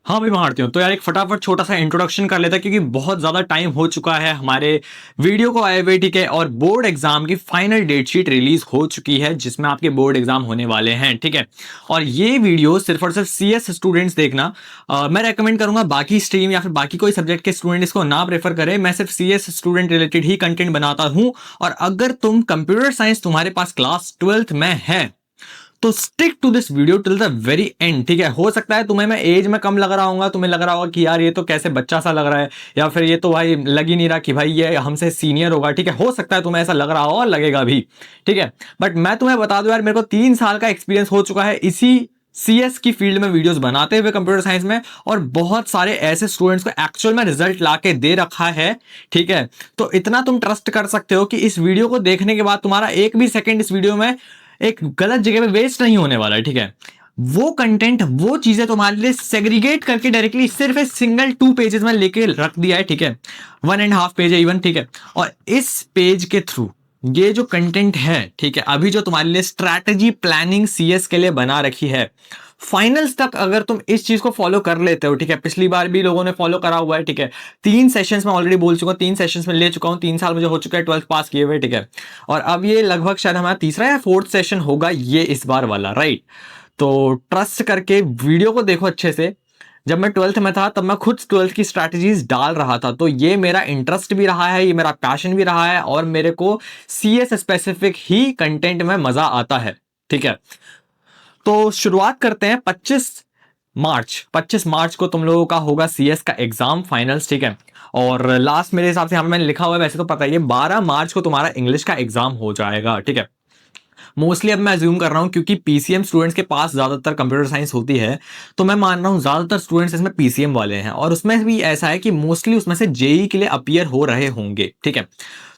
हाँ भाई, मारती हूँ। तो यार एक फटाफट छोटा सा इंट्रोडक्शन कर लेता है, क्योंकि बहुत ज़्यादा टाइम हो चुका है हमारे वीडियो को आए हुए, ठीक है। और बोर्ड एग्जाम की फाइनल डेट शीट रिलीज हो चुकी है, जिसमें आपके बोर्ड एग्जाम होने वाले हैं, ठीक है। और ये वीडियो सिर्फ और सिर्फ सीएस स्टूडेंट्स देखना। मैं रेकमेंड करूंगा बाकी स्ट्रीम या फिर बाकी कोई सब्जेक्ट के स्टूडेंट इसको ना प्रेफर करें। मैं सिर्फ सीएस स्टूडेंट रिलेटेड ही कंटेंट बनाता हूं। और अगर तुम कंप्यूटर साइंस तुम्हारे पास क्लास 12th में है तो stick to this video till the very end, ठीक है। हो सकता है तुम्हें मैं एज में कम लग रहा हूँ, तुम्हें लग रहा होगा कि यार ये तो कैसे बच्चा सा लग रहा है, या फिर ये तो भाई लग ही नहीं रहा कि भाई ये हमसे सीनियर होगा, ठीक है। हो सकता है तुम्हें ऐसा लग रहा हो और लगेगा भी, ठीक है। बट मैं तुम्हें बता दूं यार, मेरे को 3 साल का एक्सपीरियंस हो चुका है इसी सीएस की फील्ड में वीडियोस बनाते हुए कंप्यूटर साइंस में, और बहुत सारे ऐसे स्टूडेंट्स को एक्चुअल में रिजल्ट ला के दे रखा है, ठीक है। तो इतना तुम ट्रस्ट कर सकते हो कि इस वीडियो को देखने के बाद तुम्हारा एक भी सेकंड इस वीडियो में एक गलत जगह पे वेस्ट नहीं होने वाला है, ठीक है। वो कंटेंट, वो चीजें तुम्हारे लिए सेग्रीगेट करके डायरेक्टली सिर्फ एक सिंगल 2 पेजेस में लेके रख दिया है, ठीक है। 1.5 पेज है इवन, ठीक है। और इस पेज के थ्रू ये जो कंटेंट है, ठीक है, अभी जो तुम्हारे लिए स्ट्रैटेजी प्लानिंग सीएस के लिए बना रखी है, फाइनल्स तक अगर तुम इस चीज को फॉलो कर लेते हो, ठीक है। पिछली बार भी लोगों ने फॉलो करा हुआ है, ठीक है। 3 सेशंस में ऑलरेडी बोल चुका हूं, 3 सेशंस में ले चुका हूं, 3 साल मुझे हो चुका है 12th पास किए हुए, ठीक है। और अब ये लगभग शायद हमारा तीसरा या 4th सेशन होगा ये इस बार वाला, राइट। तो ट्रस्ट करके वीडियो को देखो अच्छे से। जब मैं 12th में था तब मैं खुद 12th की स्ट्रैटेजीज डाल रहा था, तो ये मेरा इंटरेस्ट भी रहा है, ये मेरा पैशन भी रहा है, और मेरे को सीएस स्पेसिफिक ही कंटेंट में मजा आता है, ठीक है। तो शुरुआत करते हैं। 25 मार्च को तुम लोगों का होगा सीएस का एग्जाम फाइनल्स, ठीक है। और लास्ट मेरे हिसाब से यहाँ पे मैंने लिखा हुआ है, वैसे तो पता ही है, 12 मार्च को तुम्हारा इंग्लिश का एग्जाम हो जाएगा, ठीक है। मोस्टली अब मैं अज्यूम कर रहा हूं, क्योंकि पीसीएम स्टूडेंट्स के पास ज्यादातर कंप्यूटर साइंस होती है, तो मैं मान रहा हूं ज्यादातर स्टूडेंट्स इसमें पीसीएम वाले हैं। और उसमें भी ऐसा है कि मोस्टली उसमें से जेई के लिए अपीयर हो रहे होंगे, ठीक है।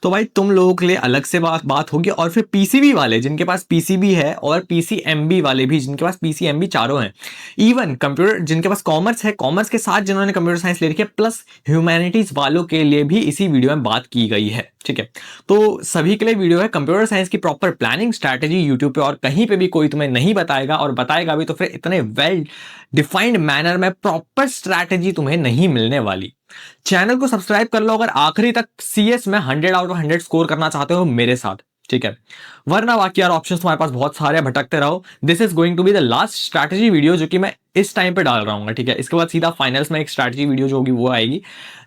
तो भाई तुम लोगों के लिए अलग से बात होगी। और फिर पीसीबी वाले जिनके पास पीसीबी है, और पीसीएमबी वाले भी जिनके पास पीसीएमबी चारों हैं, इवन कंप्यूटर जिनके पास कॉमर्स है, कॉमर्स के साथ जिन्होंने कंप्यूटर साइंस ले रखी है, प्लस ह्यूमैनिटीज वालों के लिए भी इसी वीडियो में बात की गई है, ठीक है। तो सभी के लिए वीडियो है। कंप्यूटर साइंस की प्रॉपर प्लानिंग स्ट्रैटेजी यूट्यूब पे और कहीं पे भी कोई तुम्हें नहीं बताएगा, और बताएगा भी तो फिर इतने वेल डिफाइंड मैनर में प्रॉपर स्ट्रैटेजी तुम्हें नहीं मिलने वाली। चैनल को सब्सक्राइब कर लो अगर आखिरी तक सीएस में 100 आउट ऑफ 100 स्कोर करना चाहते हो मेरे साथ, ठीक है। वरना बाकी यार ऑप्शंस तुम्हारे पास बहुत सारे, भटकते रहो। This is going to be the last strategy video जो कि मैं इस टाइम पे डाल रहा हूँ, ठीक है। इसके बाद सीधा फाइनल्स में एक स्ट्रैटेजी वीडियो जो होगी वो आएगी।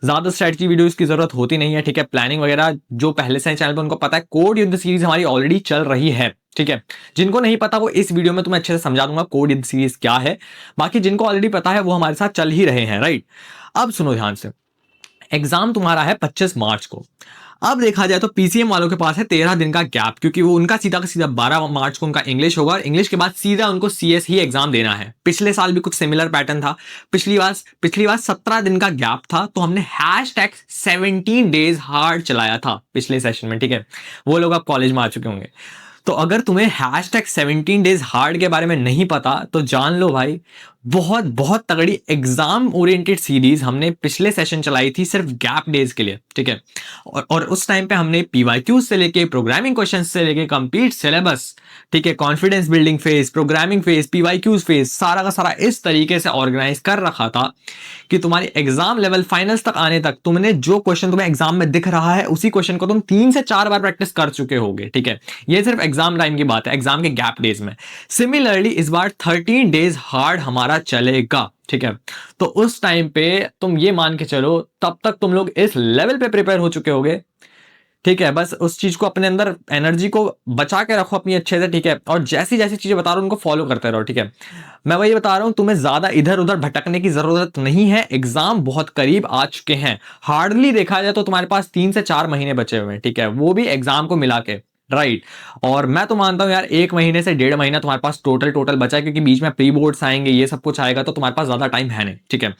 ज्यादा स्ट्रैटेजी वीडियोस की जरूरत होती नहीं है, ठीक है। प्लानिंग वगैरह जो पहले से चैनल पे उनको पता है। कोड युद्ध सीरीज हमारी ऑलरेडी चल रही है, ठीक है। जिनको नहीं पता वो इस वीडियो में तुम्हें अच्छे से समझा दूंगा कोड युद्ध सीरीज क्या है। बाकी जिनको ऑलरेडी पता है वो हमारे साथ चल ही रहे हैं, राइट। अब सुनो ध्यान से, एग्जाम तुम्हारा है 25 मार्च को। अब देखा जाए तो पीसीएम वालों के पास है 13 दिन का गैप, क्योंकि वो उनका सीधा का सीधा 12 मार्च को उनका इंग्लिश होगा, और इंग्लिश के बाद सीधा उनको सीएस ही एग्जाम देना है। पिछले साल भी कुछ सिमिलर पैटर्न था। पिछली बार 17 दिन का गैप था, तो हमने #17 डेज हार्ड चलाया था पिछले सेशन में, ठीक है। वो लोग अब कॉलेज में आ चुके होंगे। तो अगर तुम्हें #17 डेज हार्ड के बारे में नहीं पता तो जान लो भाई, बहुत बहुत तगड़ी एग्जाम ओरिएंटेड सीरीज हमने पिछले सेशन चलाई थी सिर्फ गैप डेज के लिए, ठीक है। और उस टाइम पे हमने पीवाईक्यू से लेके प्रोग्रामिंग क्वेश्चन से लेके कंप्लीट सिलेबस, ठीक है, confidence building phase, programming phase, PYQs phase, सारा का सारा इस तरीके से ऑर्गेनाइज कर रखा था कि तुम्हारी एग्जाम लेवल फाइनल्स तक आने तक तुमने जो क्वेश्चन तुम्हें एग्जाम में दिख रहा है उसी क्वेश्चन को तुम 3 से 4 बार प्रैक्टिस कर चुके होगे, ठीक है। ये सिर्फ एग्जाम टाइम की बात है, एग्जाम के गैप डेज में। सिमिलरली इस बार 13 डेज हार्ड हमारा चलेगा, ठीक है। तो उस टाइम पे तुम ये मान के चलो तब तक तुम लोग इस लेवल पे प्रिपेयर हो चुके होगे, ठीक है। बस उस चीज को अपने अंदर एनर्जी को बचा के रखो अपनी अच्छे से, ठीक है। और जैसी जैसी चीजें बता रहा हूं उनको फॉलो करते रहो, ठीक है। मैं वही बता रहा हूं, तुम्हें ज्यादा इधर उधर भटकने की जरूरत नहीं है। एग्जाम बहुत करीब आ चुके हैं। हार्डली देखा जाए तो तुम्हारे पास 3 से 4 महीने बचे हुए हैं, ठीक है, वो भी एग्जाम को मिला के, राइट। और मैं तो मानता हूं यार 1 महीने से 1.5 महीना तुम्हारे पास टोटल बचा है, क्योंकि बीच में प्री बोर्ड्स आएंगे, ये सब कुछ आएगा, तो तुम्हारे पास ज्यादा टाइम है नहीं, ठीक है।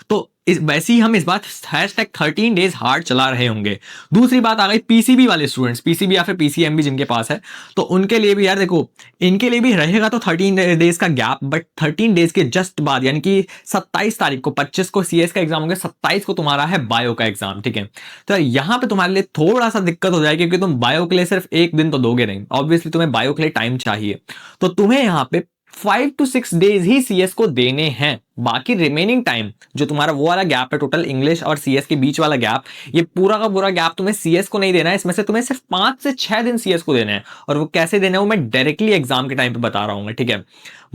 तो वैसे ही हम इस बात #13 डेज हार्ड चला रहे होंगे। दूसरी बात आ गई पीसीबी वाले स्टूडेंट्स, पीसीबी या फिर पीसीएमबी जिनके पास है, तो उनके लिए भी यार देखो, इनके लिए भी रहेगा तो 13 डेज का गैप, बट 13 डेज के जस्ट बाद यानी कि 27 तारीख को, 25 को सीएस का एग्जाम होगा, 27 को तुम्हारा है बायो का एग्जाम, ठीक है। तो यहां पे तुम्हारे लिए थोड़ा सा दिक्कत हो जाएगी, क्योंकि तुम बायो के लिए सिर्फ 1 दिन तो दोगे नहीं, ऑब्वियसली तुम्हें बायो के लिए टाइम चाहिए। तो तुम्हें यहाँ पे 5 to 6 डेज ही सीएस को देने हैं। बाकी रिमेनिंग टाइम जो तुम्हारा वो वाला गैप है टोटल इंग्लिश और सीएस के बीच वाला गैप, ये पूरा का पूरा गैप तुम्हें सीएस को नहीं देना है। इसमें से तुम्हें सिर्फ 5 से 6 दिन सीएस को देने हैं। और वो कैसे देना है वो मैं डायरेक्टली एग्जाम के टाइम पे बता रहा हूँ, ठीक है।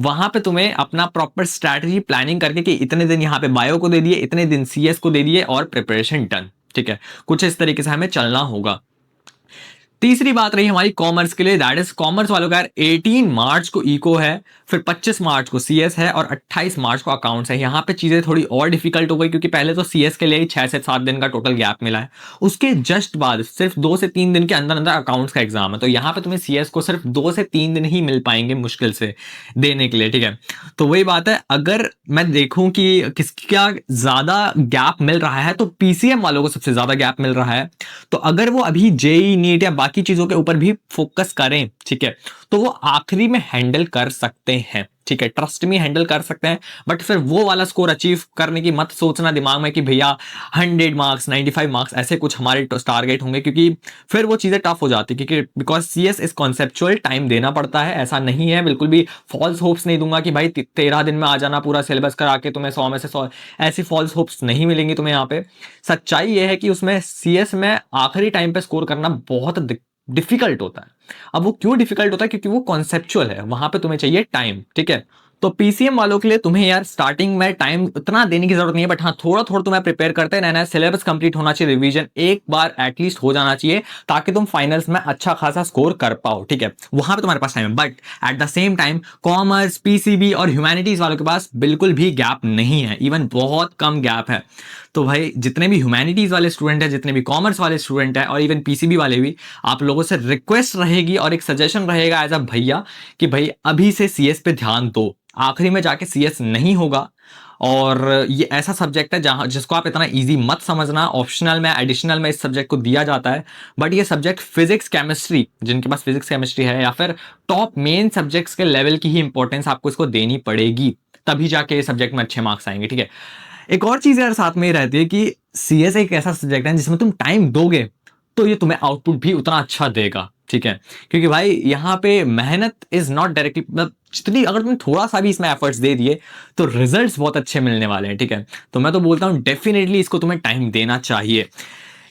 वहां पे तुम्हें अपना प्रॉपर स्ट्रैटेजी प्लानिंग करके कि इतने दिन यहाँ पे बायो को दे दिए, इतने दिन सीएस को दे दिए और प्रिपरेशन डन, ठीक है। कुछ इस तरीके से हमें चलना होगा। तीसरी बात रही हमारी कॉमर्स के लिए, दैट इज कॉमर्स वालों का यार 18 मार्च को इको है, फिर 25 मार्च को सीएस है और 28 मार्च को अकाउंट्स है। यहाँ पे चीजें थोड़ी और डिफिकल्ट हो गई क्योंकि पहले तो सीएस के लिए ही 6 से 7 दिन का टोटल गैप मिला है, उसके जस्ट बाद सिर्फ 2 से 3 दिन के अंदर अंदर अकाउंट्स का एग्जाम है। तो यहाँ पे तुम्हें सीएस को सिर्फ 2 से 3 दिन ही मिल पाएंगे मुश्किल से देने के लिए, ठीक है। तो वही बात है, अगर मैं देखूं कि किसका ज्यादा गैप मिल रहा है तो पीसीएम वालों को सबसे ज्यादा गैप मिल रहा है। तो अगर वो अभी जेई नीट या बाकी चीजों के ऊपर भी फोकस करें, ठीक है, तो वो आखिरी में हैंडल कर सकते हैं, ठीक है। ट्रस्ट में हैंडल कर सकते हैं, बट फिर वो वाला स्कोर अचीव करने की मत सोचना दिमाग में कि भैया 100 मार्क्स 95 मार्क्स ऐसे कुछ हमारे टारगेट होंगे, क्योंकि फिर वो चीजें टफ हो जाती है। क्योंकि because CS is conceptual, time देना पड़ता है। ऐसा नहीं है, बिल्कुल भी फॉल्स होप्स नहीं दूंगा कि भाई 13 दिन में आ जाना पूरा सिलेबस करा के तुम्हें 100 में से 100, ऐसी फॉल्स होप्स नहीं मिलेंगी तुम्हें यहाँ पे। सच्चाई ये है कि उसमें सीएस में आखिरी टाइम पे स्कोर करना बहुत डिफिकल्ट होता है। अब वो क्यों डिफिकल्ट होता है? क्योंकि वो कॉन्सेप्चुअल है, वहां पे तुम्हें चाहिए टाइम, ठीक है। तो पीसीएम वालों के लिए तुम्हें यार स्टार्टिंग में टाइम उतना देने की जरूरत नहीं है, बट हाँ थोड़ा थोड़ा तुम्हें प्रिपेयर करते रहना है। सिलेबस कंप्लीट होना चाहिए, रिवीजन एक बार एटलीस्ट हो जाना चाहिए ताकि तुम फाइनल्स में अच्छा खासा स्कोर कर पाओ, ठीक है। वहां पे तुम्हारे पास टाइम है, but at the same time commerce, PCB और ह्यूमैनिटीज वालों के पास बिल्कुल भी गैप नहीं है, इवन बहुत कम गैप है। तो भाई जितने भी ह्यूमैनिटीज वाले स्टूडेंट हैं, जितने भी कॉमर्स वाले स्टूडेंट हैं और इवन पीसीबी वाले भी, आप लोगों से रिक्वेस्ट रहेगी और एक सजेशन रहेगा एज अ भैया कि भाई अभी से सीएस पे ध्यान दो। आखिरी में जाके सीएस नहीं होगा, और ये ऐसा सब्जेक्ट है जहां जिसको आप इतना इजी मत समझना। ऑप्शनल में, एडिशनल में इस सब्जेक्ट को दिया जाता है, बट ये सब्जेक्ट फिजिक्स केमिस्ट्री, जिनके पास फिजिक्स केमिस्ट्री है या फिर टॉप मेन सब्जेक्ट्स के लेवल की ही इंपॉर्टेंस आपको इसको देनी पड़ेगी, तभी जाके इस सब्जेक्ट में अच्छे मार्क्स आएंगे, ठीक है। एक और चीज यार साथ में रहती है कि सीएस एक ऐसा सब्जेक्ट है जिसमें तुम टाइम दोगे तो ये तुम्हें आउटपुट भी उतना अच्छा देगा, ठीक है। क्योंकि भाई यहाँ पे मेहनत इज नॉट डायरेक्टली, मतलब जितनी अगर तुमने थोड़ा सा भी इसमें एफर्ट्स दे दिए तो रिजल्ट्स बहुत अच्छे मिलने वाले हैं, ठीक है। तो मैं तो बोलता हूँ डेफिनेटली इसको तुम्हें टाइम देना चाहिए।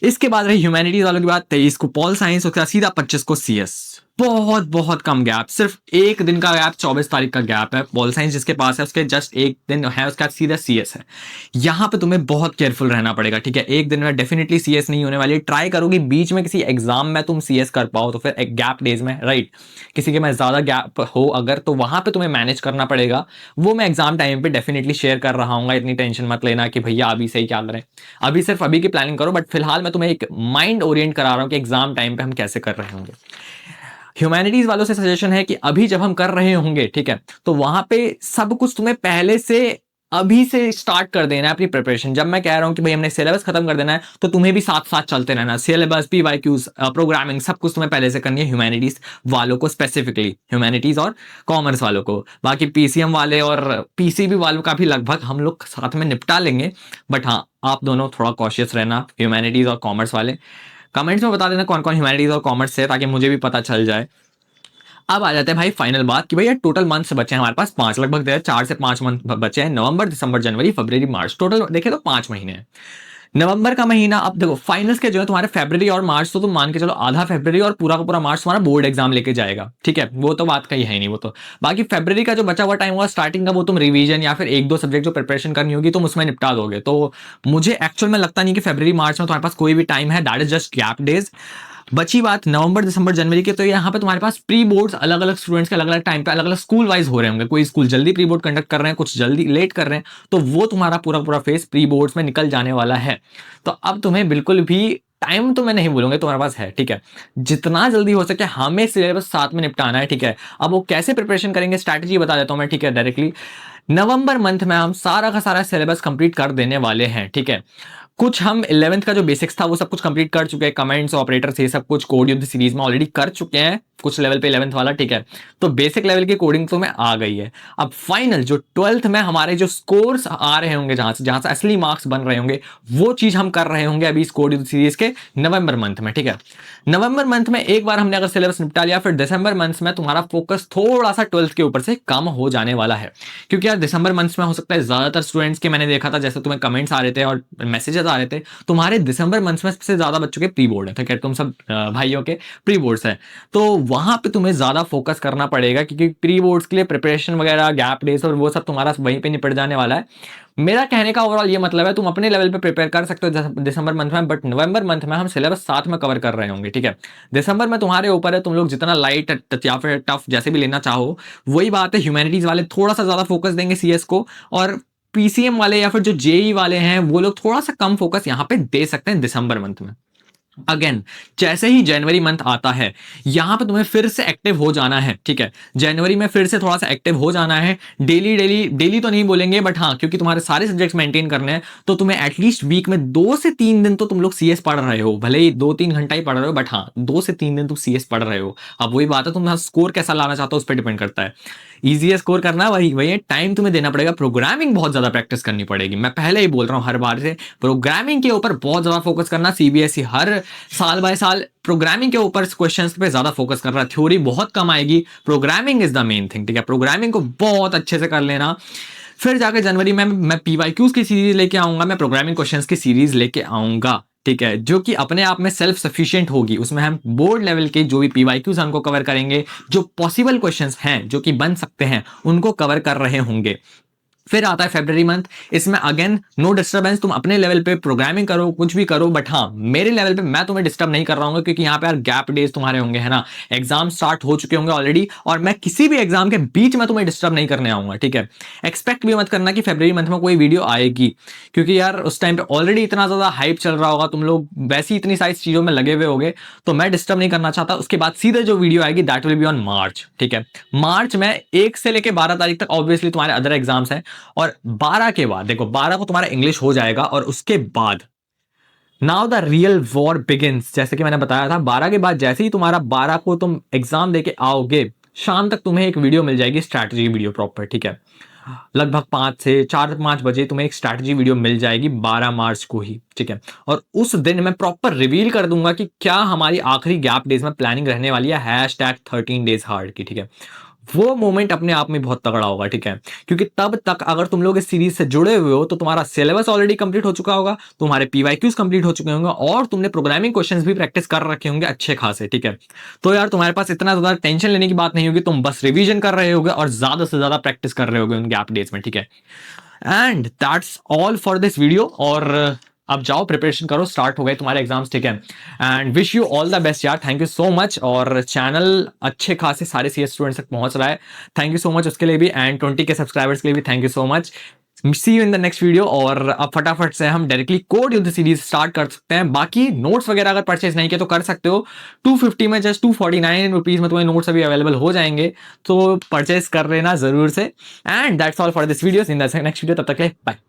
इसके बाद रही ह्यूमैनिटीज वालों की बात, 23 को पॉल साइंस, उसके बाद सीधा 25 को सीएस। बहुत बहुत कम गैप, सिर्फ एक दिन का गैप, 24 तारीख का गैप है। पॉल साइंस जिसके पास है उसके जस्ट एक दिन है, उसके बाद सीधा सीएस है। यहाँ पे तुम्हें बहुत केयरफुल रहना पड़ेगा, ठीक है। एक दिन में डेफिनेटली सीएस नहीं होने वाली। ट्राई करोगी बीच में किसी एग्जाम में तुम सीएस कर पाओ, तो फिर एक गैप डेज में, राइट, किसी के में ज्यादा गैप हो अगर, तो वहां पे तुम्हें मैनेज करना पड़ेगा। वो मैं एग्जाम टाइम पे डेफिनेटली शेयर कर रहा हूँ, इतनी टेंशन मत लेना कि भैया अभी से ही क्या करें। अभी सिर्फ अभी की प्लानिंग करो, बट फिलहाल मैं तुम्हें एक माइंड ओरिएंट करा रहा हूँ कि एग्जाम टाइम पे हम कैसे कर रहे होंगे। ह्यूमैनिटीज वालों से सजेशन है कि अभी जब हम कर रहे होंगे, ठीक है, तो वहां पे सब कुछ तुम्हें पहले से अभी से स्टार्ट कर देना है अपनी प्रिपरेशन। जब मैं कह रहा हूं कि भाई हमने सिलेबस खत्म कर देना है, तो तुम्हें भी साथ साथ चलते रहना। सिलेबस, पीवाईक्यूज, प्रोग्रामिंग, सब कुछ तुम्हें पहले से करनी है ह्यूमैनिटीज वालों को, स्पेसिफिकली ह्यूमैनिटीज और कॉमर्स वालों को। बाकी पीसीएम वाले और पीसीबी वालों का भी लगभग हम लोग साथ में निपटा लेंगे, बट हाँ आप दोनों थोड़ा कॉशियस रहना, ह्यूमैनिटीज और कॉमर्स वाले। कमेंट्स में बता देना कौन कौन ह्यूमैनिटीज और कॉमर्स से, ताकि मुझे भी पता चल जाए। अब आ जाते हैं भाई फाइनल बात कि भैया टोटल मंथ्स बचे हैं हमारे पास 5, लगभग 4 से 5 मंथ बचे हैं। नवंबर, दिसंबर, जनवरी, फरवरी, मार्च, टोटल देखे तो 5 महीने हैं। नवंबर का महीना, अब देखो फाइनल्स के जो है तुम्हारे फरवरी और मार्च, तो तुम मान के चलो आधा फरवरी और पूरा का पूरा मार्च तुम्हारा बोर्ड एग्जाम लेके जाएगा, ठीक है। वो तो बात कही है नहीं, वो तो बाकी फरवरी का जो बचा हुआ टाइम होगा स्टार्टिंग का, वो तुम रिवीजन या फिर 1-2 सब्जेक्ट जो प्रिपरेशन करनी होगी तुम उसमें निपटा दोगे। तो मुझे एक्चुअल में लगता नहीं कि फरवरी मार्च में तुम्हारे पास कोई भी टाइम है, that is just gap days. बची बात नवंबर, दिसंबर, जनवरी के, तो यहाँ पे तुम्हारे पास प्री बोर्ड्स अलग अलग स्टूडेंट्स के अलग अलग टाइम पे अलग अलग स्कूल वाइज हो रहे होंगे। कोई स्कूल जल्दी प्री बोर्ड कंडक्ट कर रहे हैं, कुछ जल्दी लेट कर रहे हैं, तो वो तुम्हारा पूरा पूरा फेस प्री बोर्ड्स में निकल जाने वाला है। तो अब तुम्हें बिल्कुल भी टाइम तो मैं नहीं बोलूंगा तुम्हारे पास है, ठीक है। जितना जल्दी हो सके हमें सिलेबस साथ में निपटाना है, ठीक है। अब वो कैसे प्रिपरेशन करेंगे स्ट्रैटेजी बता देता हूं मैं, ठीक है, डायरेक्टली। नवंबर मंथ में हम सारा का सारा सिलेबस कंप्लीट कर देने वाले हैं, ठीक है। कुछ हम 11th का जो बेसिक्स था वो सब कुछ कंप्लीट कर चुके हैं, कमेंट्स ऑपरेटर्स ये सब कुछ कोड युद्ध सीरीज में ऑलरेडी कर चुके हैं कुछ लेवल पे 11th वाला, ठीक है। तो बेसिक लेवल की कोडिंग तो में आ गई है। अब फाइनल जो 12th में हमारे जो स्कोर्स आ रहे होंगे, जहां से असली मार्क्स बन रहे होंगे, वो चीज हम कर रहे होंगे अभी इस कोड युद्ध सीरीज के नवंबर मंथ में, ठीक है। नवंबर मंथ में एक बार हमने अगर सिलेबस निपटा लिया, फिर दिसंबर मंथ में तुम्हारा फोकस थोड़ा सा 12th के ऊपर से कम हो जाने वाला है। क्योंकि यार दिसंबर मंथ में हो सकता है ज्यादातर स्टूडेंट्स के, मैंने देखा था जैसे तुम्हें कमेंट्स आ रहे थे और मैसेजेस आ रहे थे, तुम्हारे दिसंबर मंथ में सबसे ज्यादा बच्चों के प्री बोर्ड है, ठीक है। तुम सब भाइयों के प्री बोर्ड्स है, तो वहां पे तुम्हें ज्यादा फोकस करना पड़ेगा, क्योंकि प्री बोर्ड्स के लिए प्रिपरेशन वगैरह, गैप डेज और वो सब तुम्हारा वहीं पे निपट जाने वाला है। मेरा कहने का ओवरऑल ये मतलब है, तुम अपने लेवल पे प्रिपेयर कर सकते हो दिसंबर मंथ में, बट नवंबर मंथ में हम सिलेबस साथ में कवर कर रहे होंगे, ठीक है। दिसंबर में तुम्हारे ऊपर है, तुम लोग जितना लाइट या फिर टफ जैसे भी लेना चाहो। वही बात है, ह्यूमैनिटीज वाले थोड़ा सा ज्यादा फोकस देंगे सीएस को, और पीसीएम वाले या फिर जो जेई वाले हैं वो लोग थोड़ा सा कम फोकस यहाँ पे दे सकते हैं दिसंबर मंथ में। अगेन जैसे ही जनवरी मंथ आता है, यहां पे तुम्हें फिर से एक्टिव हो जाना है, ठीक है। जनवरी में फिर से थोड़ा सा एक्टिव हो जाना है। डेली डेली डेली तो नहीं बोलेंगे, बट हाँ, क्योंकि तुम्हारे सारे सब्जेक्ट्स मेंटेन करने हैं, तो तुम्हें एटलीस्ट वीक में 2 से 3 दिन तो तुम लोग सीएस पढ़ रहे हो, भले ही 2-3 घंटा ही पढ़ रहे हो, बट हाँ 2 से 3 दिन तुम सीएस पढ़ रहे हो। अब वही बात है, तुम स्कोर कैसा लाना चाहते हो उस पर डिपेंड करता है। इजी स्कोर करना वही वही टाइम तुम्हें देना पड़ेगा। प्रोग्रामिंग बहुत ज्यादा प्रैक्टिस करनी पड़ेगी, मैं पहले ही बोल रहा हूं हर बार से, प्रोग्रामिंग के ऊपर बहुत ज्यादा फोकस करना। सीबीएसई हर साल बाय साल प्रोग्रामिंग के ऊपर क्वेश्चंस पे ज्यादा फोकस कर रहा है, थ्योरी बहुत कम आएगी, programming is the main thing, ठीक है। प्रोग्रामिंग को बहुत अच्छे से कर लेना। फिर जाकर जनवरी में मैं पीवाईक्यूज की सीरीज लेके आऊंगा, मैं प्रोग्रामिंग क्वेश्चंस की सीरीज लेके आऊंगा, ठीक है, जो कि अपने आप में सेल्फ सफिशिएंट होगी। उसमें हम बोर्ड लेवल के जो भी पीवाईक्यूज हमको कवर करेंगे, जो पॉसिबल क्वेश्चंस हैं जो कि बन सकते हैं, उनको कवर कर रहे होंगे। फिर आता है फरवरी मंथ, इसमें अगेन नो डिस्टर्बेंस, तुम अपने लेवल पे प्रोग्रामिंग करो, कुछ भी करो, बट हाँ मेरे लेवल पे मैं तुम्हें डिस्टर्ब नहीं कर रहा हूँ, क्योंकि यहाँ पे यार गैप डेज तुम्हारे होंगे, है ना। एग्जाम स्टार्ट हो चुके होंगे ऑलरेडी, और मैं किसी भी एग्जाम के बीच में तुम्हें डिस्टर्ब नहीं करने आऊंगा, ठीक है। एक्सपेक्ट भी मत करना कि फरवरी मंथ में कोई वीडियो आएगी, क्योंकि यार उस टाइम पे ऑलरेडी इतना ज्यादा हाइप चल रहा होगा, तुम लोग वैसी इतनी सारी चीजों में लगे हुए होगे, तो मैं डिस्टर्ब नहीं करना चाहता। उसके बाद सीधे जो वीडियो आएगी that will be on March, ठीक है। मार्च में 1 से लेकर 12 तारीख तक ऑब्वियसली तुम्हारे अदर एग्जाम्स हैं, और 12 के बाद देखो, 12 को तुम्हारा इंग्लिश हो जाएगा, और उसके बाद now the real war begins. जैसे कि मैंने बताया था, 12 के बाद जैसे ही तुम्हारा 12 को तुम एग्जाम देके आओगे, शाम तक तुम्हें एक वीडियो मिल जाएगी, स्ट्रैटेजी वीडियो प्रॉपर, ठीक है। लगभग 5 से 4-5 बजे तुम्हें एक स्ट्रैटेजी वीडियो मिल जाएगी 12 मार्च को ही, ठीक है। और उस दिन मैं प्रॉपर रिवील कर दूंगा कि क्या हमारी आखिरी गैप डेज में प्लानिंग रहने वाली है, #13 days हार्ड की, ठीक है। वो मोमेंट अपने आप में बहुत तगड़ा होगा, ठीक है। क्योंकि तब तक अगर तुम लोग इस सीरीज से जुड़े हुए हो, तो तुम्हारा सिलेबस ऑलरेडी कंप्लीट हो चुका होगा, तुम्हारे पीवाईक्यूज कंप्लीट हो चुके होंगे, और तुमने प्रोग्रामिंग क्वेश्चंस भी प्रैक्टिस कर रखे होंगे अच्छे खासे, ठीक है। तो यार तुम्हारे पास इतना ज्यादा टेंशन लेने की बात नहीं होगी, तुम बस रिवीजन कर रहे होगे और ज्यादा से ज्यादा प्रैक्टिस कर रहे होगे उन गैप डेज में, ठीक है। And that's all for this video. और अब जाओ प्रिपरेशन करो, स्टार्ट हो गए तुम्हारे एग्जाम्स, ठीक है। And wish you all the best यार, थैंक यू सो मच। और चैनल अच्छे खासे सारे सीएस स्टूडेंट्स तक पहुंच रहा है, थैंक यू सो मच उसके लिए भी, एंड 20 के सब्सक्राइबर्स के लिए भी thank you so much. See you in the next video. और अब फटाफट से हम directly code Yuddh series start कर सकते हैं। बाकी नोट्स वगैरह अगर परचेज नहीं किए तो कर सकते हो, 250 में, जस्ट 249 रुपीज में तुम्हें नोट्स अभी अवेलेबल हो जाएंगे, तो परचेज कर लेना जरूर से। And that's all for this video, in the next video, तब तक के बाय।